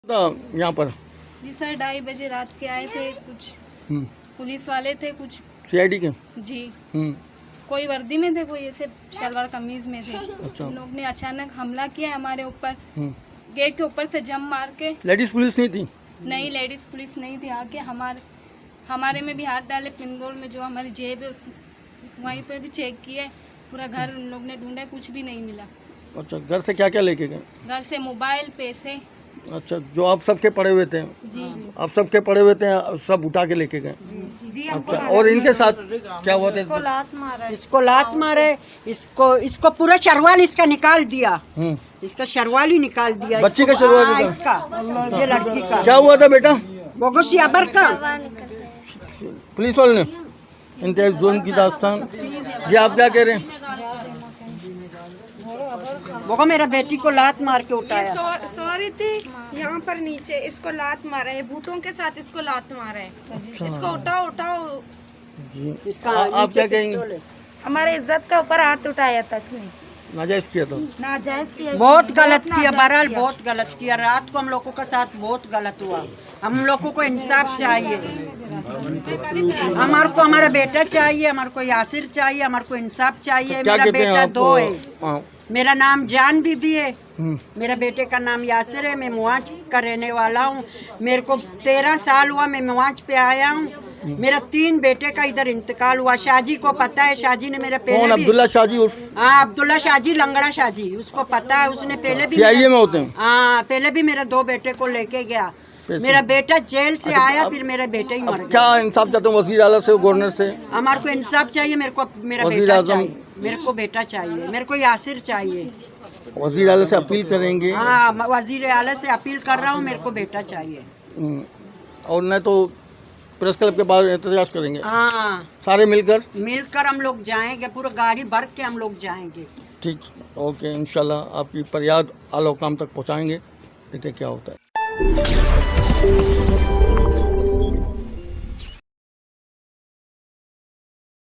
यहाँ पर जी सर 2:30 बजे रात के आए थे कुछ पुलिस वाले थे कुछ सीआईडी के। जी कोई वर्दी में थे कोई ऐसे शलवार कमीज में थे। अच्छा। उन लोग ने अचानक हमला किया हमारे ऊपर, गेट के ऊपर से जंप मार के। लेडीज पुलिस नहीं थी? नहीं लेडीज पुलिस नहीं थी। आके हमारे में भी हाथ डाले, पिनगोल में जो हमारी जेब है उस वहीं पर भी चेक किए। पूरा घर उन लोग ने ढूंढा, कुछ भी नहीं मिला। अच्छा, घर से क्या क्या लेके गए? घर से मोबाइल, पैसे। अच्छा, जो आप सबके पड़े हुए थे? जी आप सबके पड़े हुए थे, सब उठा के लेके गए? जी। अच्छा, और इनके साथ क्या हुआ था? इसको लात मारे, इसको पूरा शरवाल इसका निकाल दिया। इसका शरवाल ही निकाल दिया। बच्ची का शरवाल? हाँ, इसका, ये लड़की का। क्या हुआ था बेटा? बोगोसी अबर का पुलिस वाले ने इंतजार जोन की दास्तान। ये आप क्या कह रहे हैं? वो मेरा बेटी को लात मार के उठाया। सॉरी थी यहाँ पर नीचे, इसको लात मारा है, बूटों के साथ इसको लात मारा है। अच्छा। इसको उठाओ जी। इसका आप क्या कहेंगे? हमारे इज्जत का ऊपर हाथ उठाया था इसने, नाजायज किया था? नाजायज किया। बहुत गलत किया, बहरहाल बहुत गलत किया। रात को हम लोगों के साथ बहुत गलत हुआ। हम लोगों को इंसाफ चाहिए। हमारे को हमारा बेटा चाहिए, हमारे को यासिर चाहिए, हमारे को इंसाफ चाहिए। क्या मेरा कहते हैं बेटा आप? 2 है। मेरा नाम जान बीबी है, मेरा बेटे का नाम यासिर है। मैं मुआज का रहने वाला हूँ। मेरे को 13 साल हुआ, मैं मुआज पे आया हूँ। मेरा 3 बेटे का इधर इंतकाल हुआ। शाजी को पता है, शाजी ने मेरे पहले भी। अब्दुल्ला शाजी? हाँ, अब्दुल्ला शाजी, लंगड़ा शाजी, उसको पता है। उसने पहले भी सीआईए में होते हैं? हाँ, पहले भी मेरे 2 बेटे को लेके गया। मेरा बेटा जेल से आया, फिर मेरा बेटा ही मर गया। क्या इंसाफ चाहते हो वजीर आला से, गवर्नर से? हमारे को इंसाफ चाहिए। मेरे को मेरा वज़ीर बेटा आज़म। चाहिए, मेरे को बेटा चाहिए, मेरे को यासिर चाहिए। वजीर आला से अपील करेंगे? हाँ, वजीर आला से अपील कर रहा हूँ, मेरे को बेटा चाहिए। और नहीं तो प्रेस क्लब के बाहर एहतजाज करेंगे? हाँ, सारे मिलकर हम लोग जाएंगे, पूरा गाड़ी भर के हम लोग जाएंगे। ठीक, ओके, इंशाल्लाह आपकी फरियाद आला हुकाम तक पहुँचाएंगे, देखते क्या होता है।